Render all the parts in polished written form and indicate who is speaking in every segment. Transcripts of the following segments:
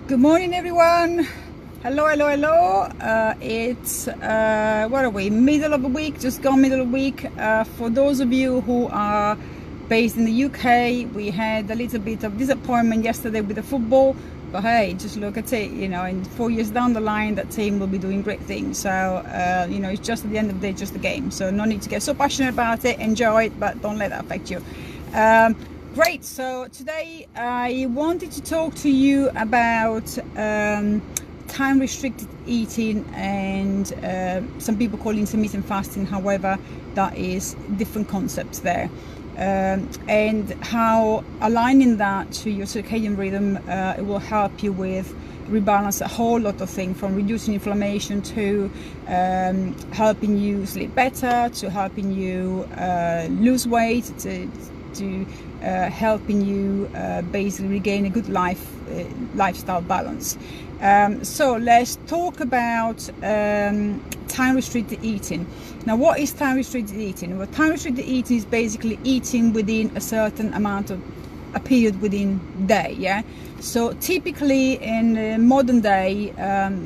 Speaker 1: Good morning, everyone. Hello. It's what are we? Middle of the week, just gone middle of the week. For those of you who are based in the UK, we had a little bit of disappointment yesterday with the football. But hey, just look at it. In 4 years down the line, that team will be doing great things. So it's just at the end of the day, just a game. So no need to get so passionate about it. Enjoy it, but don't let that affect you. Great, so today I wanted to talk to you about time restricted eating and some people call it intermittent fasting. However, that is different concepts there, and how aligning that to your circadian rhythm it will help you with rebalance a whole lot of things, from reducing inflammation to helping you sleep better, to helping you lose weight, to helping you basically regain a good lifestyle balance. So let's talk about time restricted eating. Now, what is time restricted eating? Well, time restricted eating is basically eating within a certain amount of a period within day. So typically in modern day,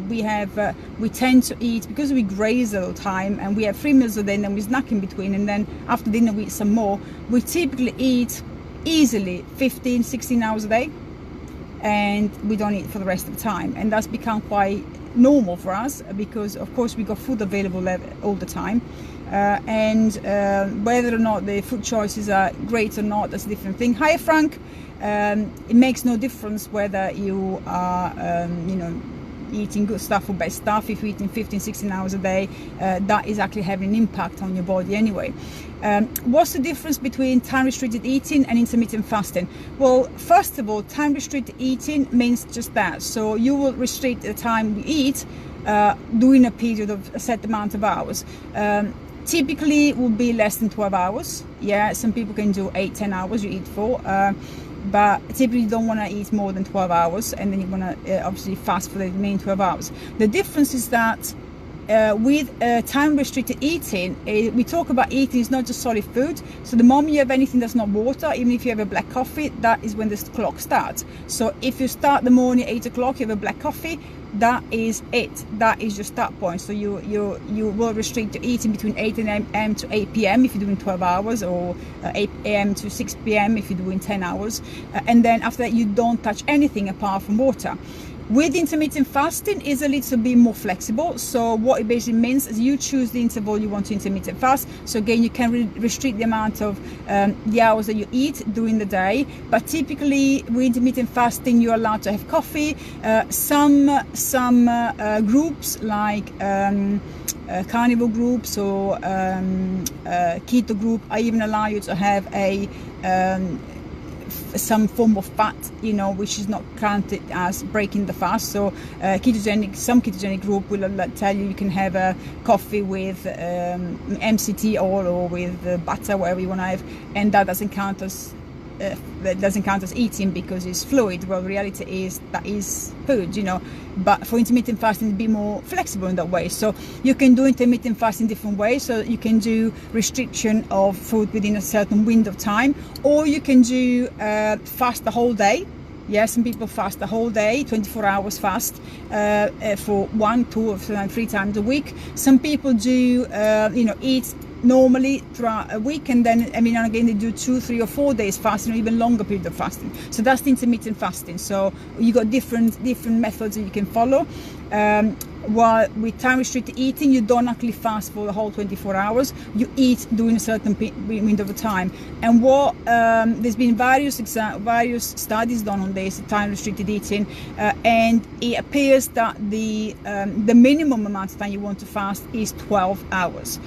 Speaker 1: we tend to eat, because we graze all the time and we have 3 meals a day and then we snack in between, and then after dinner we eat some more. We typically eat easily 15-16 hours a day, and we don't eat for the rest of the time, and that's become quite normal for us because of course we got food available all the time, and whether or not the food choices are great or not, that's a different thing. Hi Frank. It makes no difference whether you are eating good stuff or bad stuff. If you're eating 15-16 hours a day, that is actually having an impact on your body anyway. What's the difference between time restricted eating and intermittent fasting? Well, first of all, time restricted eating means just that. So you will restrict the time we eat during a period of a set amount of hours. Typically it will be less than 12 hours. Some people can do 8-10 hours you eat for, but typically you don't want to eat more than 12 hours, and then you want to obviously fast for the remaining 12 hours. The difference is that with time restricted eating, we talk about eating is not just solid food. So the moment you have anything that's not water, even if you have a black coffee, that is when the clock starts. So if you start the morning at 8 o'clock, you have a black coffee, that is it. That is your start point. So you will restrict your eating between 8 a.m. to 8 p.m. if you're doing 12 hours, or 8 a.m. to 6 p.m. if you're doing 10 hours. And then after that, you don't touch anything apart from water. With intermittent fasting is a little bit more flexible. So what it basically means is you choose the interval you want to intermittent fast. So again, you can restrict the amount of the hours that you eat during the day. But typically with intermittent fasting, you're allowed to have coffee. Some groups like carnivore groups or keto group, I even allow you to have a some form of fat, which is not counted as breaking the fast. So some ketogenic group will tell you can have a coffee with MCT oil or with butter, whatever you want to have, and that doesn't count as eating because it's fluid. Well, the reality is that is food, but for intermittent fasting, be more flexible in that way. So you can do intermittent fasting different ways. So you can do restriction of food within a certain window of time, or you can do fast the whole day. Some people fast the whole day, 24 hours fast for 1, 2 or 3 times a week. Some people do eat normally throughout a week, and then every now and again they do 2, 3 or 4 days fasting, or even longer period of fasting. So that's the intermittent fasting. So you got different methods that you can follow. While with time restricted eating, you don't actually fast for the whole 24 hours. You eat during a certain window of time. And what there's been various studies done on this time restricted eating, and it appears that the minimum amount of time you want to fast is 12 hours.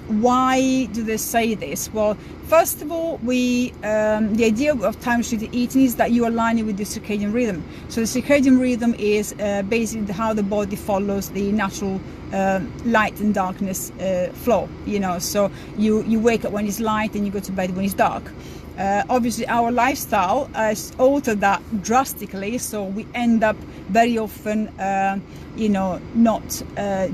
Speaker 1: Why do they say this? Well, first of all, the idea of time restricted eating is that you align it with the circadian rhythm. So the circadian rhythm is basically how the body follows the natural light and darkness flow. So you wake up when it's light and you go to bed when it's dark. Obviously our lifestyle has altered that drastically, so we end up very often not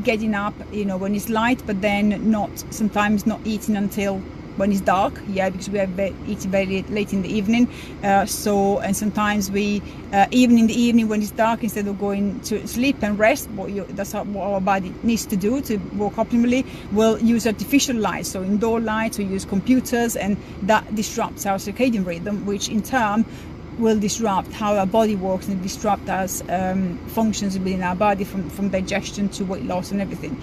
Speaker 1: getting up when it's light, but then sometimes not eating until when it's dark, yeah, because we have eaten very late in the evening. And sometimes we even in the evening when it's dark, instead of going to sleep and rest, that's what our body needs to do to work optimally, we'll use artificial light, so indoor lights, we use computers, and that disrupts our circadian rhythm, which in turn will disrupt how our body works and disrupt us functions within our body, from digestion to weight loss and everything.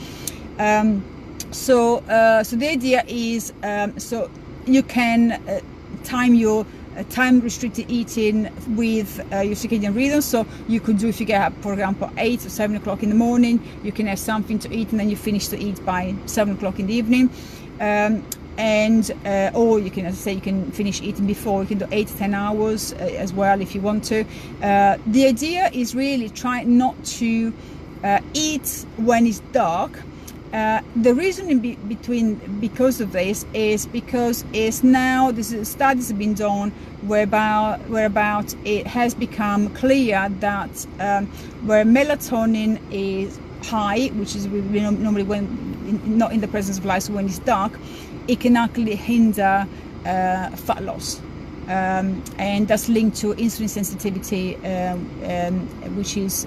Speaker 1: So the idea is, so you can time your time restricted eating with your circadian rhythm. So you could do, if you get up, for example, 8 or 7 o'clock in the morning, you can have something to eat and then you finish to eat by 7 o'clock in the evening. Or you can, as I say, you can finish eating before. You can do 8 to 10 hours as well if you want to. The idea is really try not to eat when it's dark. The reason because of this is because studies have been done whereabout it has become clear that where melatonin is high, which is normally when not in the presence of light, so when it's dark, it can actually hinder fat loss, and that's linked to insulin sensitivity, which is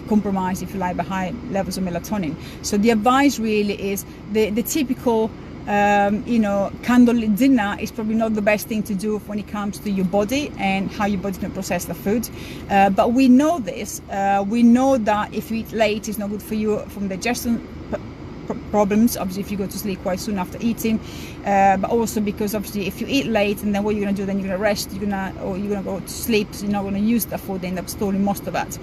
Speaker 1: compromised, if you like, by high levels of melatonin. So the advice really is the typical candlelit dinner is probably not the best thing to do when it comes to your body and how your body can process the food. But we know this. We know that if you eat late, it's not good for you from digestion problems, obviously, if you go to sleep quite soon after eating, but also because obviously if you eat late, and then what you're going to do, then you're going to rest, you're going to go to sleep, so you're not going to use the food, end up storing most of that.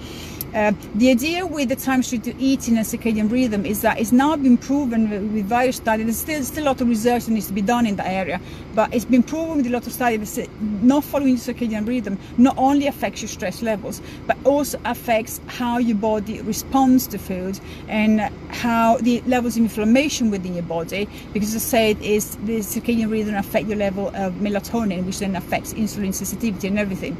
Speaker 1: The idea with the time restricted eating and circadian rhythm is that it's now been proven with various studies. There's still a lot of research that needs to be done in that area, but it's been proven with a lot of studies that not following the circadian rhythm not only affects your stress levels, but also affects how your body responds to food and how the levels of inflammation within your body, because as I said, is the circadian rhythm affect your level of melatonin, which then affects insulin sensitivity and everything.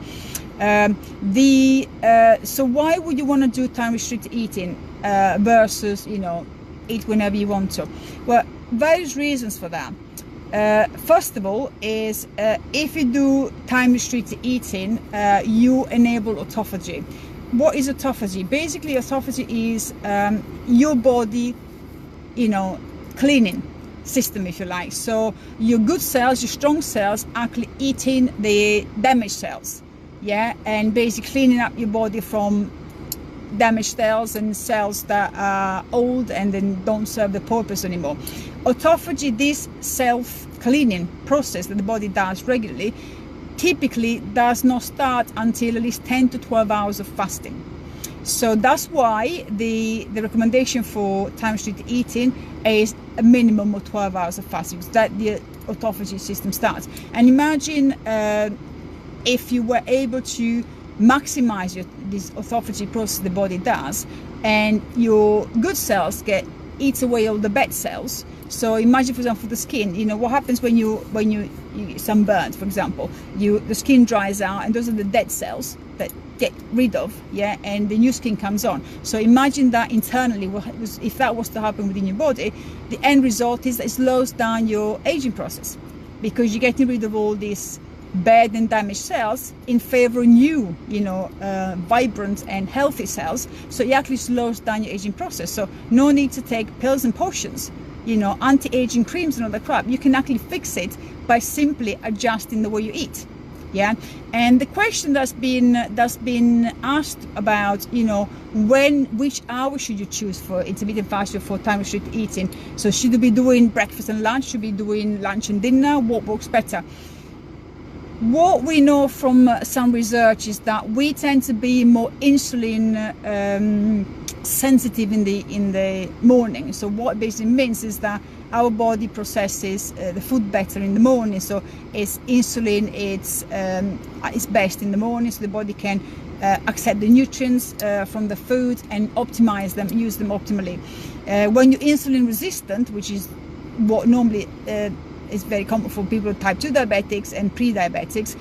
Speaker 1: So why would you want to do time restricted eating versus eat whenever you want to? Well, various reasons for that. First of all is if you do time restricted eating, you enable autophagy. What is autophagy? Basically, autophagy is your body cleaning system, if you like. So your good cells, your strong cells, actually eating the damaged cells, yeah, and basically cleaning up your body from damaged cells and cells that are old and then don't serve the purpose anymore. Autophagy, this self-cleaning process that the body does regularly, typically does not start until at least 10 to 12 hours of fasting. So that's why the recommendation for time restricted eating is a minimum of 12 hours of fasting, because that the autophagy system starts. And imagine if you were able to maximize this autophagy process the body does, and your good cells eats away all the bad cells. So imagine, for example, the skin. What happens when you sunburned, for example, the skin dries out, and those are the dead cells that get rid of, yeah, and the new skin comes on. So imagine that internally, if that was to happen within your body, the end result is that it slows down your aging process, because you're getting rid of all these bad and damaged cells in favor of new, vibrant and healthy cells. So it actually slows down your aging process. So no need to take pills and potions, anti-aging creams and all that crap. You can actually fix it by simply adjusting the way you eat. Yeah, and the question that's been asked about, which hour should you choose for intermittent fasting, for time restricted eating? So should you be doing breakfast and lunch? Should you be doing lunch and dinner? What works better? What we know from some research is that we tend to be more insulin sensitive in the morning. So what it basically means is that our body processes the food better in the morning. So it's insulin, it's best in the morning, so the body can accept the nutrients from the food and optimize them, use them optimally. When you're insulin resistant, which is what normally is very common for people with type 2 diabetics and pre-diabetics,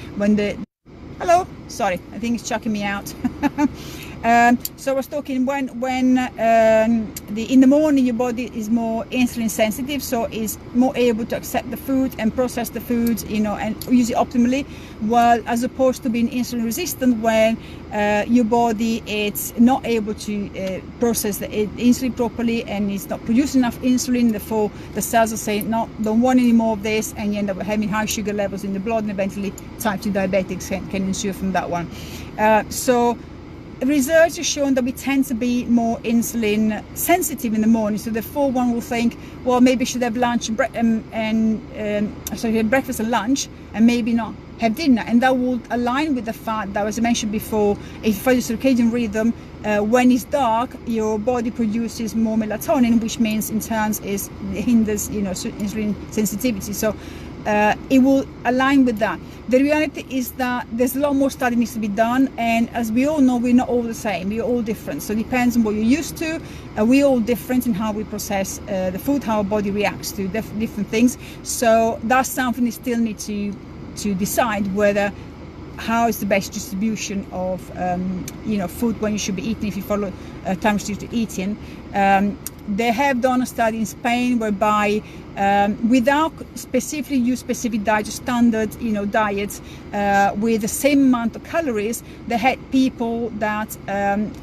Speaker 1: hello, sorry, I think it's chucking me out. So I was talking when in the morning your body is more insulin sensitive, so is more able to accept the food and process the food, you know, and use it optimally, while as opposed to being insulin resistant when your body it's not able to process the insulin properly and it's not producing enough insulin. Therefore the cells are saying no, don't want any more of this, and you end up having high sugar levels in the blood, and eventually type 2 diabetics can ensue from that one. So research has shown that we tend to be more insulin sensitive in the morning, so therefore one will think, well, maybe I should have lunch and breakfast and lunch, and maybe not have dinner, and that will align with the fact that, as I mentioned before, if you follow the circadian rhythm, when it's dark, your body produces more melatonin, which means in turn hinders, you know, insulin sensitivity. So it will align with that. The reality is that there's a lot more study needs to be done, and as we all know, we're not all the same, we're all different. So it depends on what you're used to. We're all different in how we process the food, how our body reacts to different things. So that's something you still need to decide whether how is the best distribution of you know, food when you should be eating, if you follow time restricted eating. They have done a study in Spain whereby without specifically use specific diet, just standard, you know, diets with the same amount of calories, they had people that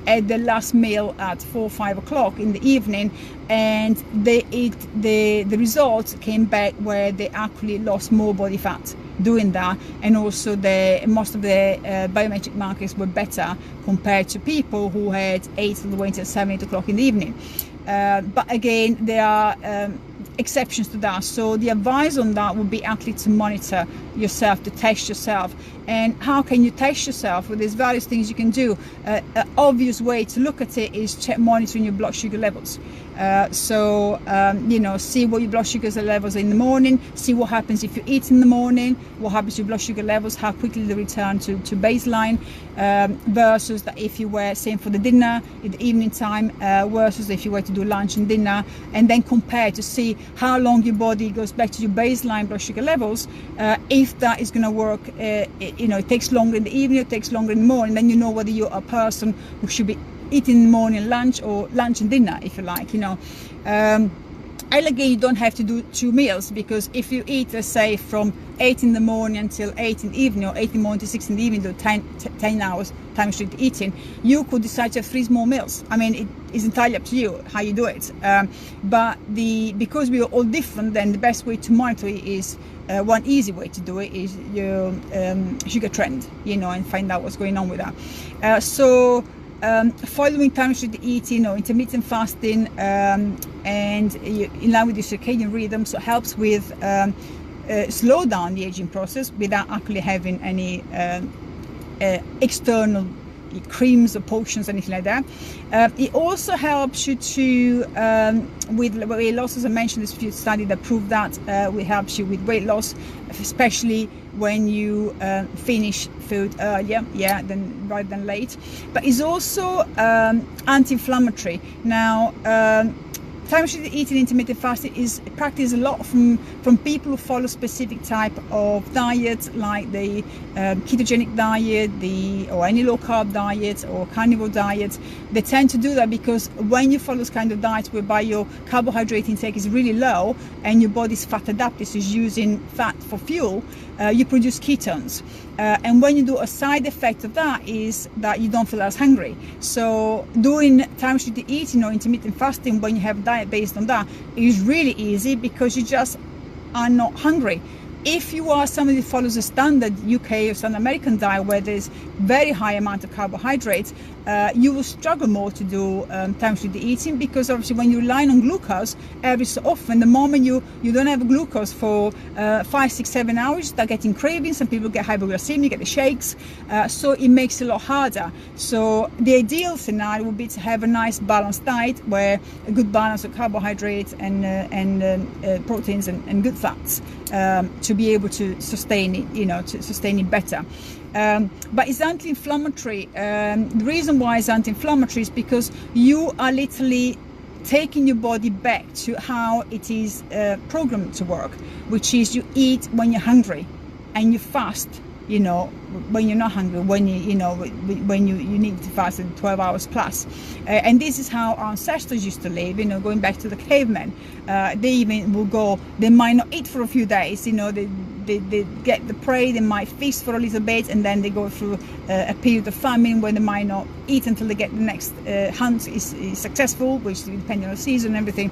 Speaker 1: had their last meal at 4 or 5 o'clock in the evening, and the results came back where they actually lost more body fat doing that, and also most of the biometric markers were better compared to people who had ate all the way until 7, 8 o'clock in the evening. But again, there are exceptions to that, so the advice on that would be actually to monitor yourself, to test yourself. And how can you test yourself? Well, there's various things you can do. An obvious way to look at it is monitoring your blood sugar levels. You know, see what your blood sugar levels are in the morning, see what happens if you eat in the morning, what happens to your blood sugar levels, how quickly they return to baseline, versus that if you were, same for the dinner in the evening time, versus if you were to do lunch and dinner, and then compare to see how long your body goes back to your baseline blood sugar levels. If that is going to work, you know, it takes longer in the evening, it takes longer in the morning, then you know whether you're a person who should be eating in the morning lunch or lunch and dinner, if you like, you know. And again, you don't have to do 2 meals, because if you eat, let's say, from 8 in the morning until 8 in the evening, or 8 in the morning to 6 in the evening, do 10 hours time restricted eating, you could decide to have 3 small meals. I mean, it is entirely up to you how you do it. But because we are all different, then the best way to monitor it is one easy way to do it is your sugar trend, you know, and find out what's going on with that. Following time restricted eating or intermittent fasting, and in line with the circadian rhythm, so it helps with slow down the aging process without actually having any external creams or potions, anything like that. It also helps you to with weight loss, as I mentioned. There's a few studies that prove that it helps you with weight loss, especially when you finish food earlier, rather than late. But it's also anti-inflammatory. Now, time restricted eating, intermittent fasting is practiced a lot from people who follow specific type of diet, like the ketogenic diet, or any low carb diet or carnivore diet. They tend to do that because when you follow this kind of diet whereby your carbohydrate intake is really low and your body's fat adapted, so is using fat for fuel, you produce ketones. And when you do, a side effect of that is that you don't feel as hungry. So doing time restricted eating or intermittent fasting when you have a diet based on that is really easy, because you just are not hungry. If you are somebody who follows a standard UK or standard American diet where there's very high amount of carbohydrates, you will struggle more to do time restricted eating, because obviously when you rely on glucose every so often, the moment you don't have glucose for 5, 6, 7 hours, you start getting cravings. Some people get hypoglycemia, get the shakes, so it makes it a lot harder. So the ideal scenario would be to have a nice balanced diet where a good balance of carbohydrates and proteins and good fats, to be able to sustain it, you know, to sustain it better. But it's anti-inflammatory. The reason why it's anti-inflammatory is because you are literally taking your body back to how it is programmed to work, which is you eat when you're hungry and you fast, you know, when you're not hungry, when when you need to fast 12 hours plus. And this is how our ancestors used to live, you know, going back to the cavemen. They even will go, they might not eat for a few days, you know, they get the prey, they might feast for a little bit, and then they go through a period of famine where they might not eat until they get the next hunt is successful, which depending on the season and everything.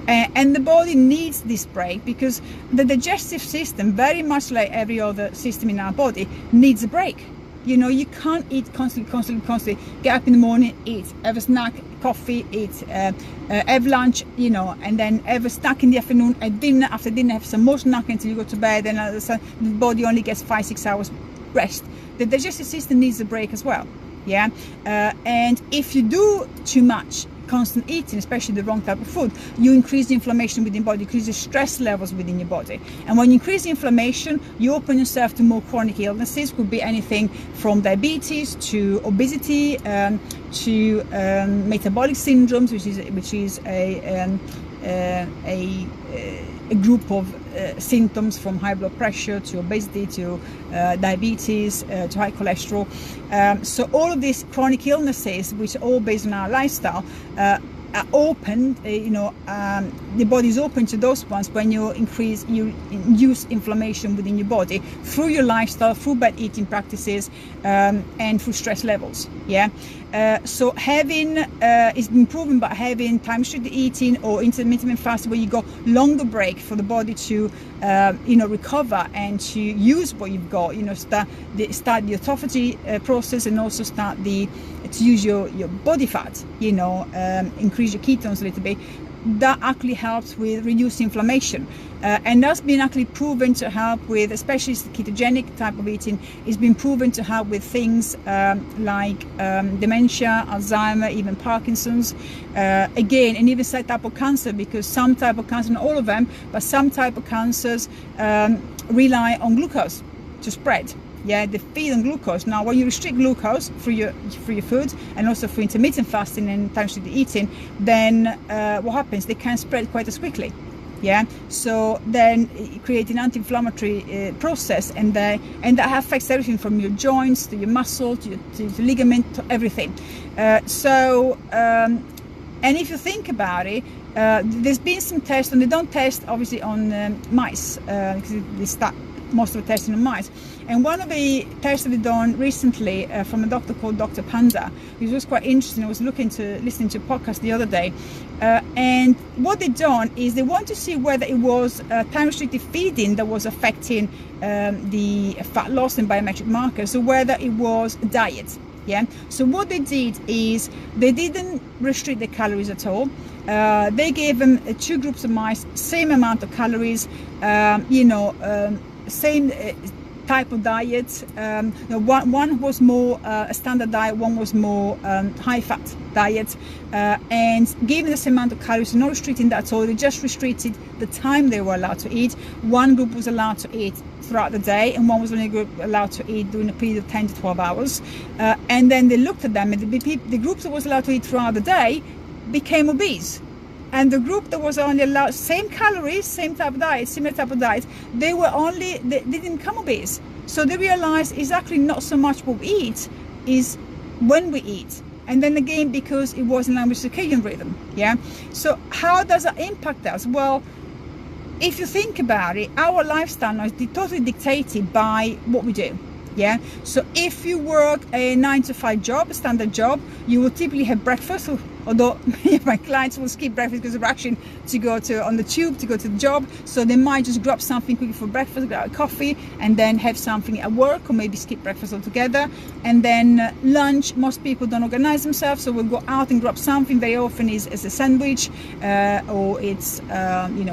Speaker 1: And the body needs this break, because the digestive system, very much like every other system in our body, needs a break. You know, you can't eat constantly. Get up in the morning, eat, have a snack, coffee, eat, have lunch, you know, and then have a snack in the afternoon, at dinner, after dinner have some more snack until you go to bed, and the body only gets 5-6 hours rest. The digestive system needs a break as well. Yeah, and if you do too much constant eating, especially the wrong type of food, you increase the inflammation within your body, increase the stress levels within your body. And when you increase the inflammation, you open yourself to more chronic illnesses. Could be anything from diabetes to obesity, to metabolic syndromes, which is a group of symptoms, from high blood pressure to obesity to diabetes to high cholesterol. So all of these chronic illnesses, which are all based on our lifestyle, are open, the body is open to those ones when you induce inflammation within your body through your lifestyle, through bad eating practices, and through stress levels. Yeah. So having it's been proven by having time restricted eating or intermittent fasting, where you go longer break for the body to recover and to use what you've got, start the autophagy process, and also start to use your body fat, increase your ketones a little bit. That actually helps with reducing inflammation, and that's been actually proven to help with, especially the ketogenic type of eating, is been proven to help with things like dementia, Alzheimer, even Parkinson's, again, and even some type of cancer, because some type of cancer, not all of them, but some type of cancers rely on glucose to spread. Yeah, they feed on glucose. Now, when you restrict glucose through your food, and also through intermittent fasting and time restricted eating, then what happens? They can't spread quite as quickly. Yeah, so then create an anti-inflammatory process, and that affects everything from your joints to your muscle to your ligament to everything. And if you think about it, there's been some tests, and they don't test obviously on mice, because they start most of the testing on mice. And one of the tests that they've done recently from a doctor called Dr. Panda, which was quite interesting. I was listening to a podcast the other day, and what they've done is they want to see whether it was time restricted feeding that was affecting the fat loss and biometric markers, or whether it was diet. Yeah. So what they did is they didn't restrict the calories at all. They gave them two groups of mice, same amount of calories, same type of diet. One was more a standard diet, one was more high fat diet, and gave them the same amount of calories, not restricting that at all. They just restricted the time they were allowed to eat. One group was allowed to eat throughout the day, and one was only allowed to eat during a period of 10 to 12 hours. And then they looked at them, and the groups that was allowed to eat throughout the day became obese. And the group that was only allowed same calories, same type of diet, similar type of diet, they didn't become obese. So they realized it's actually not so much what we eat, is when we eat. And then again, because it was in line with circadian rhythm. Yeah. So how does that impact us? Well, if you think about it, our lifestyle now is totally dictated by what we do. Yeah. So if you work a 9-to-5 job, a standard job, you will typically have breakfast. Although my clients will skip breakfast because of rushing to go on the tube to go to the job, so they might just grab something quickly for breakfast, grab a coffee, and then have something at work, or maybe skip breakfast altogether. And then lunch, most people don't organize themselves, so we'll go out and grab something. Very often is a sandwich, or it's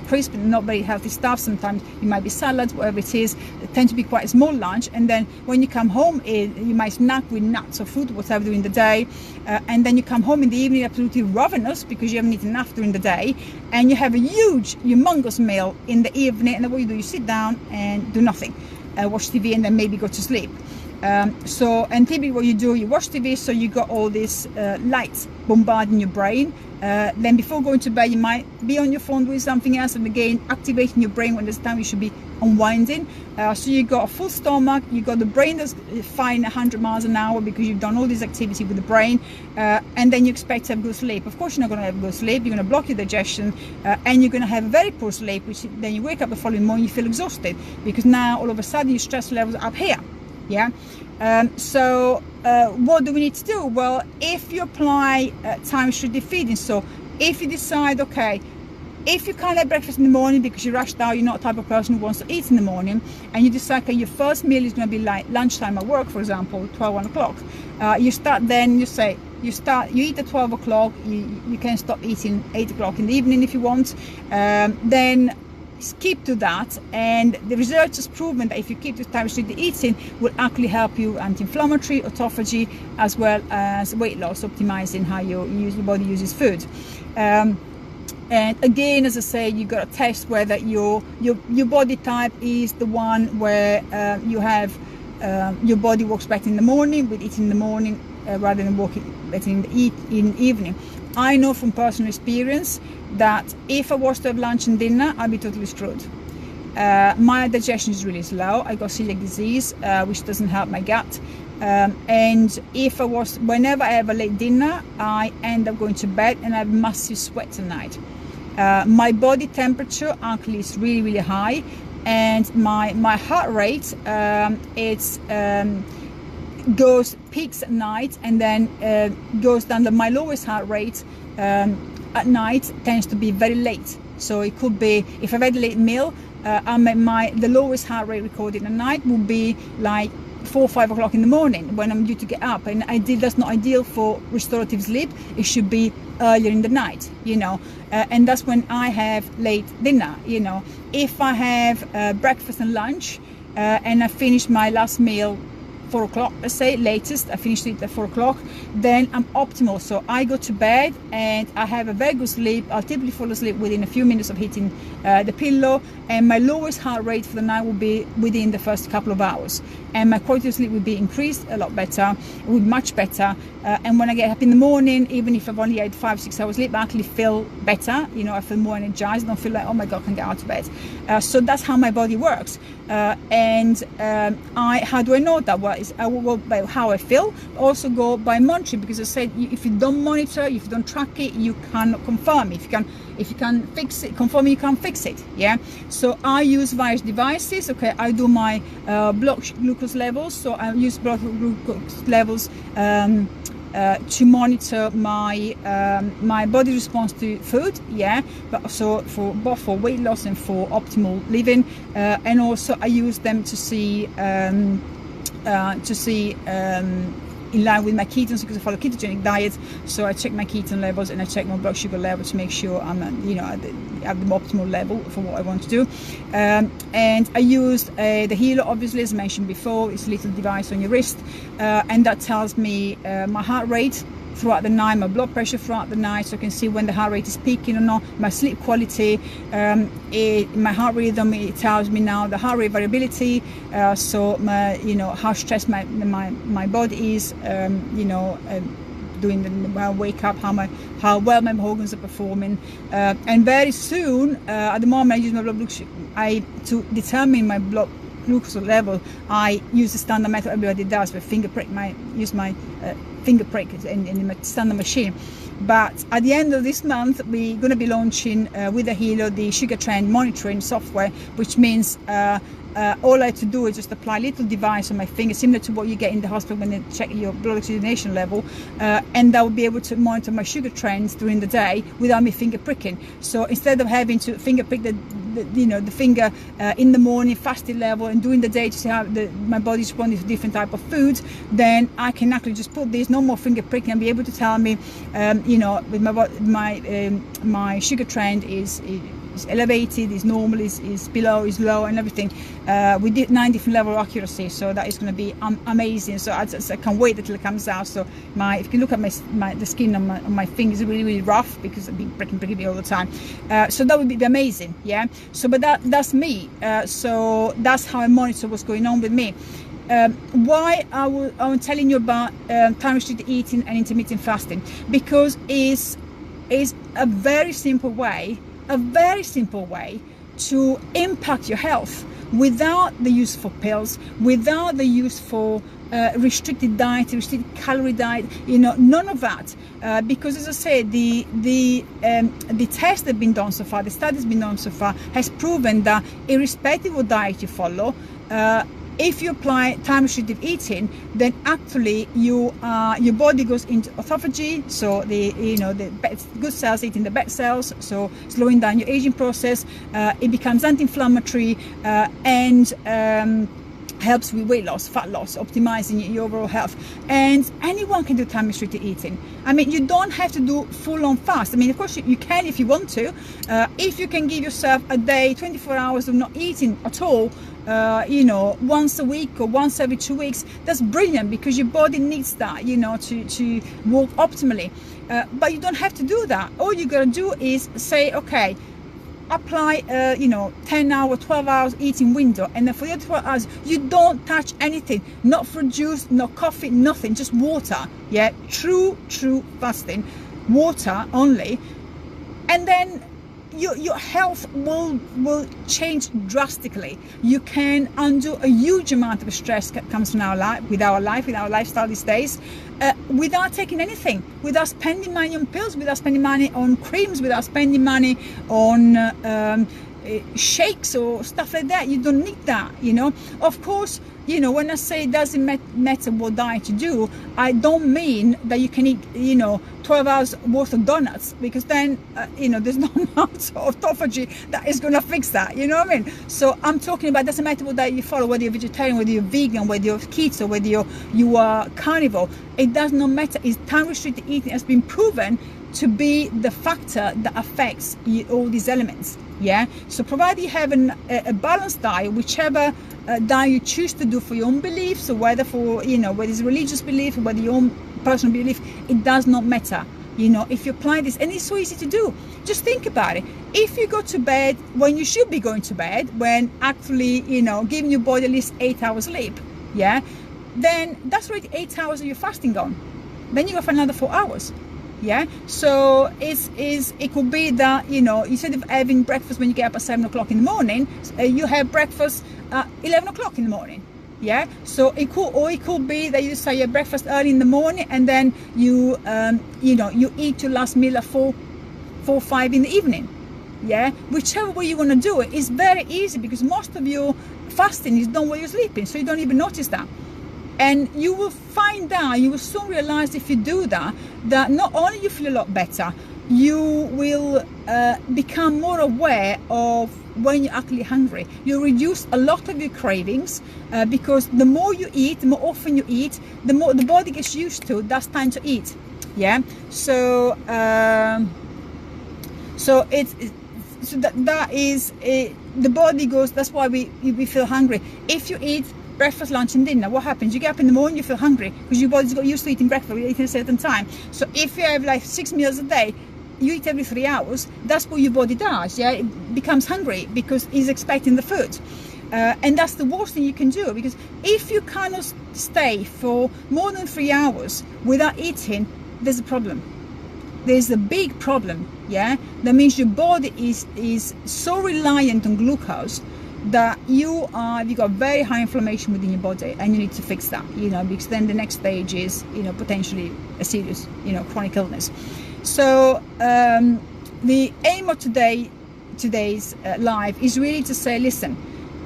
Speaker 1: crisp, not very healthy stuff. Sometimes it might be salads, whatever it is. It tends to be quite a small lunch. And then when you come home, you might snack with nuts or fruit, whatever, during the day, and then you come home in the evening absolutely ravenous because you haven't eaten enough during the day, and you have a humongous meal in the evening, and then what you do, you sit down and do nothing, watch TV, and then maybe go to sleep. And typically what you do, you watch TV, so you got all this lights bombarding your brain. Then before going to bed, you might be on your phone doing something else, and again activating your brain when there's time you should be unwinding. So you got a full stomach, you got the brain that's firing 100 miles an hour because you've done all this activity with the brain, and then you expect to have good sleep. Of course you're not going to have good sleep, you're going to block your digestion, and you're going to have a very poor sleep, which then you wake up the following morning, you feel exhausted because now all of a sudden your stress levels are up here. Yeah. What do we need to do? Well, if you apply time restricted feeding, so if you decide, okay, if you can't have breakfast in the morning because you're rushed out, you're not the type of person who wants to eat in the morning, and you decide, okay, your first meal is going to be like lunchtime at work, for example, 1 o'clock, you start then, you eat at 12 o'clock, you can stop eating 8 o'clock in the evening if you want, then keep to that. And the research has proven that if you keep to time restricted eating, will actually help you anti-inflammatory, autophagy, as well as weight loss, optimizing how your body uses food. And again, as I say, you got to test whether your body type is the one where you have your body works better in the morning with eating in the morning rather than working better in the evening. I know from personal experience that if I was to have lunch and dinner, I'd be totally screwed. My digestion is really slow. I got celiac disease, which doesn't help my gut. And whenever I have a late dinner, I end up going to bed and I have massive sweat at night. My body temperature actually is really, really high, and my heart rate peaks at night and then goes down. My lowest heart rate at night tends to be very late. So it could be, if I've had a late meal, the lowest heart rate recorded at night will be like 4 or 5 o'clock in the morning when I'm due to get up, and that's not ideal for restorative sleep. It should be earlier in the night, and that's when I have late dinner. If I have breakfast and lunch and I finish my last meal 4 o'clock, let's say, latest, I finished it at 4 o'clock, then I'm optimal. So I go to bed and I have a very good sleep. I'll typically fall asleep within a few minutes of hitting the pillow, and my lowest heart rate for the night will be within the first couple of hours, and my quality of sleep will be increased a lot better, much better. And when I get up in the morning, even if I've only had 5-6 hours sleep, I actually feel better. I feel more energized. I don't feel like, oh my God, I can't get out of bed. So that's how my body works. How do I know that? Well, I will go by how I feel, but also go by monitoring, because I said if you don't monitor, if you don't track it, you cannot confirm it. If you can fix it, confirm it, you can't fix it. Yeah. So I use various devices. Okay, I do my blood glucose levels. So I use blood glucose levels to monitor my body response to food, but also both for weight loss and for optimal living, and also I use them to see in line with my ketones, because I follow ketogenic diet. So I check my ketone levels and I check my blood sugar level to make sure I'm at the optimal level for what I want to do. And I used the Hilo, obviously, as mentioned before. It's a little device on your wrist, and that tells me my heart rate throughout the night, my blood pressure throughout the night, so I can see when the heart rate is peaking or not, my sleep quality, my heart rhythm. It tells me now the heart rate variability, so my, how stressed my body is, doing when I wake up, how well my organs are performing, and very soon, at the moment, I use my blood glucose. To determine my blood glucose level, I use the standard method everybody does, with finger prick. Use my finger prick in my standard machine. But at the end of this month, we're going to be launching with the Hilo the sugar trend monitoring software, which means all I have to do is just apply a little device on my finger, similar to what you get in the hospital when they check your blood oxygenation level, and that will be able to monitor my sugar trends during the day without me finger pricking. So instead of having to finger prick the finger in the morning, fasted level, and during the day to see how my body's responding to different type of foods, then I can actually just put this, no more finger pricking, and be able to tell me, with my sugar trend is elevated, is normal, is below, is low, and everything. We did 9 different level of accuracy, so that is going to be amazing. So I can't wait until it comes out. So if you look at the skin on my fingers, is really, really rough because I've been pricking all the time. So that would be amazing, yeah. So, but that's me. So that's how I monitor what's going on with me. why I'm telling you about time restricted eating and intermittent fasting, because it's a very simple way to impact your health without the use for pills, without the use for restricted diet, restricted calorie diet, none of that. Because as I said, the tests that have been done so far, the studies been done so far, has proven that irrespective of diet you follow, if you apply time restricted eating, then actually your body goes into autophagy, so the good cells eating the bad cells, so slowing down your aging process. It becomes anti-inflammatory and helps with weight loss, fat loss, optimizing your overall health. And anyone can do time restricted eating. I mean, you don't have to do full-on fast. I mean, of course you can if you want to. If you can give yourself a day, 24 hours of not eating at all, once a week or once every 2 weeks, that's brilliant, because your body needs that, to work optimally. But you don't have to do that. All you gotta do is say, okay, apply 10 hour, 12 hours eating window, and then for the other 12 hours you don't touch anything, not fruit juice, no coffee, nothing, just water. Yeah, true fasting, water only. And then your health will change drastically. You can undo a huge amount of stress that comes from our lifestyle these days, without taking anything, without spending money on pills, without spending money on creams, without spending money on shakes or stuff like that. You don't need that. Of course, when I say it doesn't matter what diet you do, I don't mean that you can eat 12 hours worth of donuts, because then there's no amount of autophagy that is going to fix that. You know what I mean? So I'm talking about, it doesn't matter what diet you follow, whether you're vegetarian, whether you're vegan, whether you're keto, whether you are carnivore. It does not matter. It's time restricted eating has been proven to be the factor that affects all these elements. Yeah, so provided you have a balanced diet, whichever diet you choose to do for your own beliefs, or whether whether it's religious belief or whether your own personal belief, it does not matter. If you apply this, and it's so easy to do. Just think about it. If you go to bed when you should be going to bed, when actually giving your body at least 8 hours sleep, yeah, then that's already 8 hours of your fasting gone. Then you go for another 4 hours. Yeah, so it could be that instead of having breakfast when you get up at 7 o'clock in the morning, you have breakfast at 11 o'clock in the morning. Yeah, so it could be that you say you have breakfast early in the morning, and then you eat your last meal at 4 or 5 in the evening. Yeah, whichever way you want to do it is very easy, because most of your fasting is done while you're sleeping, so you don't even notice that. And you will find out, you will soon realize, if you do that not only you feel a lot better, you will become more aware of when you're actually hungry. You reduce a lot of your cravings, because the more you eat, the more often you eat, the more the body gets used to that's time to eat. Yeah, so that is it. The body goes, that's why we feel hungry. If you eat breakfast, lunch and dinner, what happens? You get up in the morning, you feel hungry, because your body's got used to eating breakfast, you eat at a certain time. So if you have like 6 meals a day, you eat every 3 hours, that's what your body does. Yeah, it becomes hungry because it's expecting the food. And that's the worst thing you can do, because if you cannot stay for more than 3 hours without eating, there's a problem. There's a big problem. Yeah, that means your body is so reliant on glucose that you've got very high inflammation within your body, and you need to fix that, because then the next stage is potentially a serious chronic illness. So the aim of today's live is really to say, listen,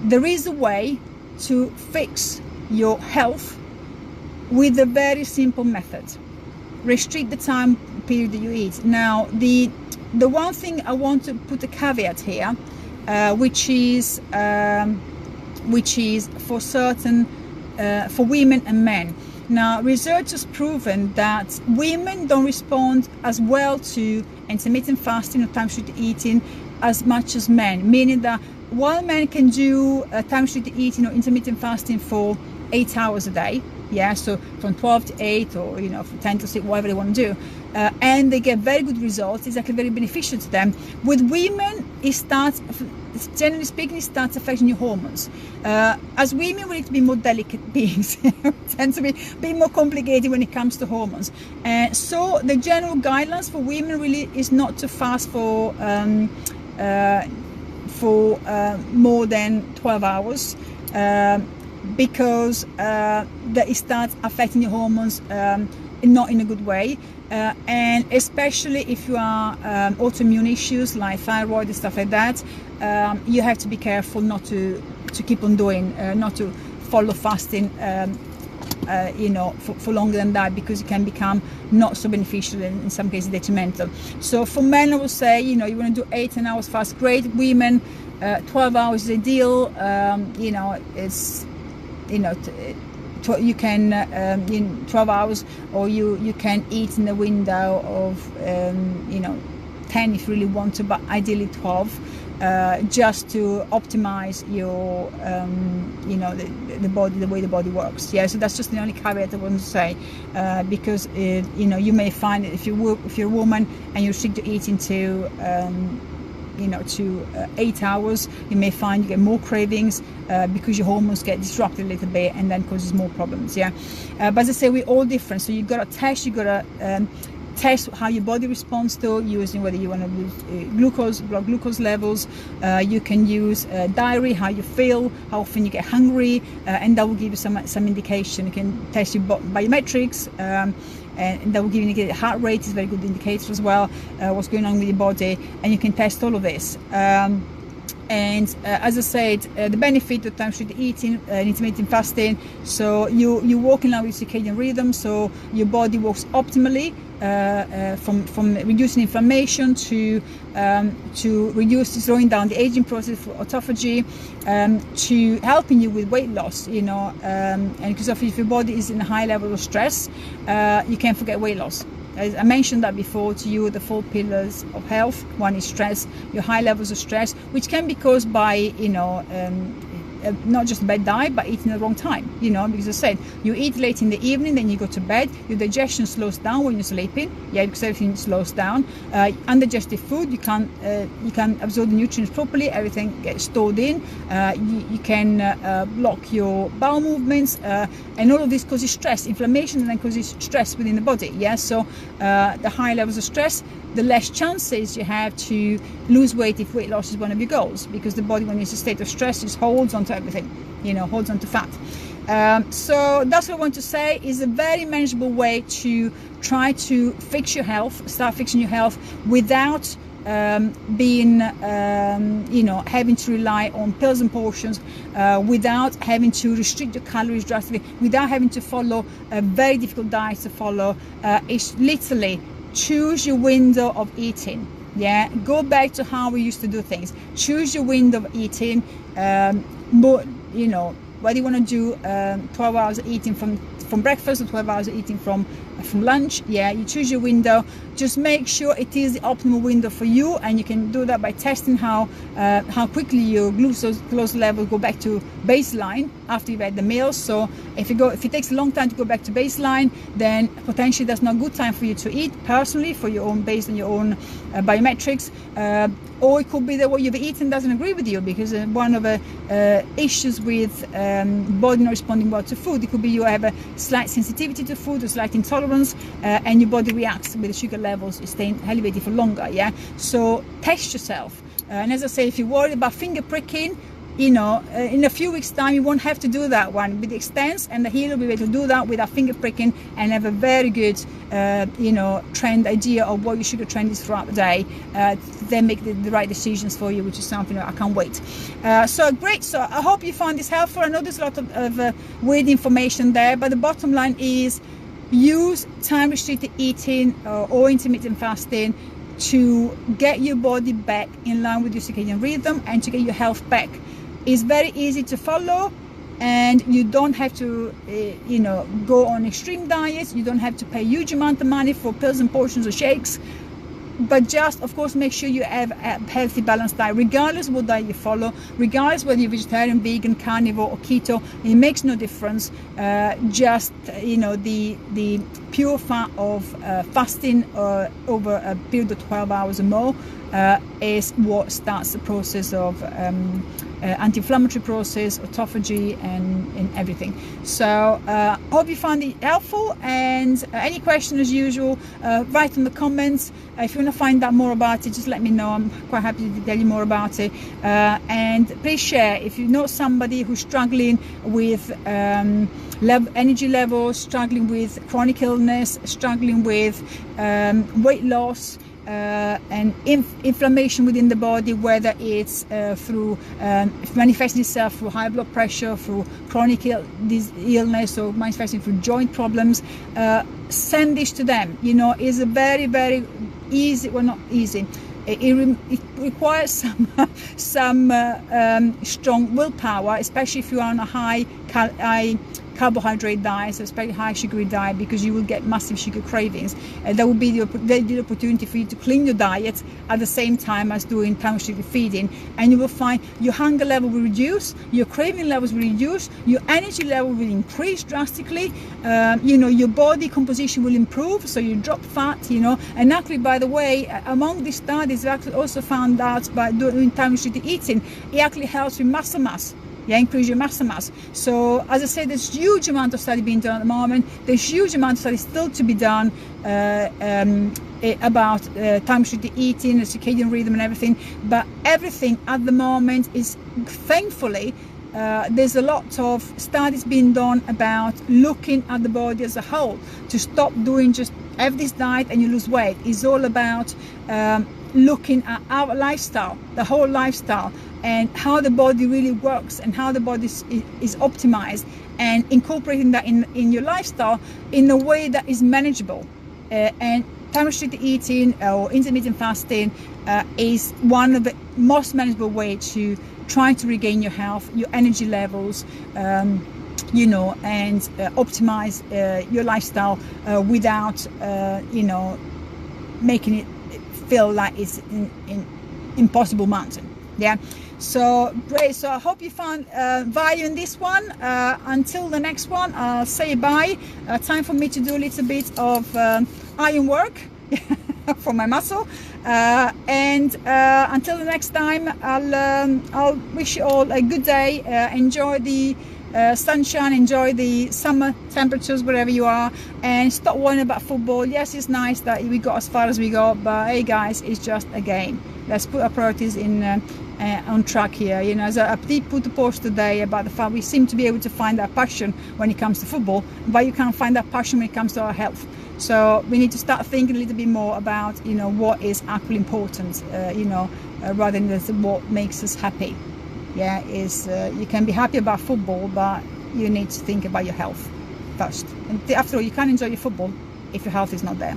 Speaker 1: there is a way to fix your health with a very simple method. Restrict the time period that you eat. Now the one thing I want to put a caveat here, which is for certain, for women and men. Now, research has proven that women don't respond as well to intermittent fasting or time restricted eating as much as men, meaning that while men can do time restricted eating or intermittent fasting for 8 hours a day, yeah, so from 12 to 8, or from 10 to 6, whatever they want to do, and they get very good results, it's actually very beneficial to them. With women, it starts generally speaking, it starts affecting your hormones. As women, we need to be more delicate beings. Tend to be a bit more complicated when it comes to hormones. So the general guidelines for women really is not to fast for more than 12 hours, because it starts affecting your hormones not in a good way. And especially if you are autoimmune issues like thyroid and stuff like that, you have to be careful not to keep on doing, not to follow fasting, for longer than that, because it can become not so beneficial and in some cases detrimental. So for men, I would say, you want to do 8-10 hours fast, great. Women, 12 hours is ideal. It's you can in 12 hours, or you can eat in the window of 10 if you really want to, but ideally 12, just to optimize your the body, the way the body works. Yeah, so that's just the only caveat I want to say, because you may find that if you're a woman and you restrict your eating to 8 hours, you may find you get more cravings because your hormones get disrupted a little bit, and then causes more problems. Yeah, but as I say, we're all different, so you've got to test. You've got to test how your body responds to, using whether you want to use blood glucose levels. You can use diary, how you feel, how often you get hungry, and that will give you some indication. You can test your biometrics, and that will give you heart rate is a very good indicator as well, what's going on with your body, and you can test all of this. And as I said, the benefit of time-restricted eating and intermittent fasting, so you walk in line with circadian rhythm, so your body works optimally, from reducing inflammation to slowing down the aging process for autophagy, to helping you with weight loss, and because if your body is in a high level of stress, you can't forget weight loss. As I mentioned that before to you, the 4 pillars of health. One is stress, your high levels of stress, which can be caused by, not just a bad diet, but eating at the wrong time, because I said, you eat late in the evening, then you go to bed, your digestion slows down when you're sleeping, because everything slows down. Undigested food, you can't absorb the nutrients properly, everything gets stored in, you can block your bowel movements, and all of this causes stress, inflammation, and then causes stress within the body. So the high levels of stress, the less chances you have to lose weight if weight loss is one of your goals, because the body, when it's in a state of stress, just holds onto everything, holds onto fat. So that's what I want to say, is a very manageable way to try to fix your health, start fixing your health without being, having to rely on pills and potions, without having to restrict your calories drastically, without having to follow a very difficult diet to follow. It's literally choose your window of eating. Go back to how we used to do things. Choose your window of eating. Whether you want to do 12 hours of eating from breakfast or 12 hours of eating from lunch, you choose your window. Just make sure it is the optimal window for you, and you can do that by testing how quickly your glucose level go back to baseline after you've had the meal. So if it takes a long time to go back to baseline, then potentially that's not a good time for you to eat personally, for your own, based on your own biometrics. Or it could be that what you've eaten doesn't agree with you, because one of the issues with body not responding well to food, it could be you have a slight sensitivity to food, a slight intolerance, and your body reacts with the sugar levels staying elevated for longer. So test yourself, and as I say, if you're worried about finger pricking, in a few weeks time you won't have to do that one with the Extends, and the Healer will be able to do that without finger pricking, and have a very good trend idea of what your sugar trend is throughout the day, then make the right decisions for you, which is something I can't wait. So great. So I hope you found this helpful. I know there's a lot of weird information there, but the bottom line is, use time restricted eating or intermittent fasting to get your body back in line with your circadian rhythm and to get your health back. It's very easy to follow, and you don't have to go on extreme diets. You don't have to pay a huge amount of money for pills and potions or shakes. but just of course make sure you have a healthy balanced diet, regardless what diet you follow, regardless whether you're vegetarian, vegan, carnivore or keto. It makes no difference. Just the pure fat of fasting over a period of 12 hours or more is what starts the process of anti-inflammatory process, autophagy and everything. So hope you found it helpful, and any question as usual, write in the comments. If you want to find out more about it, just let me know. I'm quite happy to tell you more about it. And please share if you know somebody who's struggling with energy levels, struggling with chronic illness, struggling with weight loss, and inflammation within the body, whether it's through manifesting itself through high blood pressure, through chronic illness, or manifesting through joint problems. Send this to them. It's a very, very easy, well, not easy, it requires some strong willpower, especially if you are on a high carbohydrate diet, especially high sugary diet, because you will get massive sugar cravings. That will be the opportunity for you to clean your diet at the same time as doing time restricted feeding, and you will find your hunger level will reduce, your craving levels will reduce, your energy level will increase drastically. Your body composition will improve, so you drop fat. And actually, by the way, among these studies, we actually also found out by doing time restricted eating, it actually helps with muscle mass. Increase your muscle mass. So as I said, there's huge amount of study being done at the moment. There's huge amount of study still to be done about time restricted eating, the circadian rhythm and everything. But everything at the moment is, thankfully, there's a lot of studies being done about looking at the body as a whole, to stop doing just have this diet and you lose weight. It's all about looking at our lifestyle, the whole lifestyle, and how the body really works and how the body is optimized, and incorporating that in your lifestyle in a way that is manageable. And time restricted eating or intermittent fasting is one of the most manageable way to try to regain your health, your energy levels, and optimize your lifestyle without making it feel like it's an impossible mountain. So great. So I hope you found value in this one. Until the next one, I'll say bye. Time for me to do a little bit of iron work for my muscle, and until the next time, I'll wish you all a good day. Enjoy the sunshine, enjoy the summer temperatures wherever you are, and stop worrying about football. Yes, it's nice that we got as far as we got, but hey guys, it's just a game. Let's put our priorities on track here. As I did put a post today about the fact we seem to be able to find our passion when it comes to football, but you can't find that passion when it comes to our health. So we need to start thinking a little bit more about what is actually important, rather than what makes us happy. You can be happy about football, but you need to think about your health first. And after all, you can't enjoy your football if your health is not there.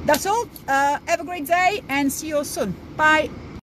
Speaker 1: That's all. Have a great day and see you all soon. Bye.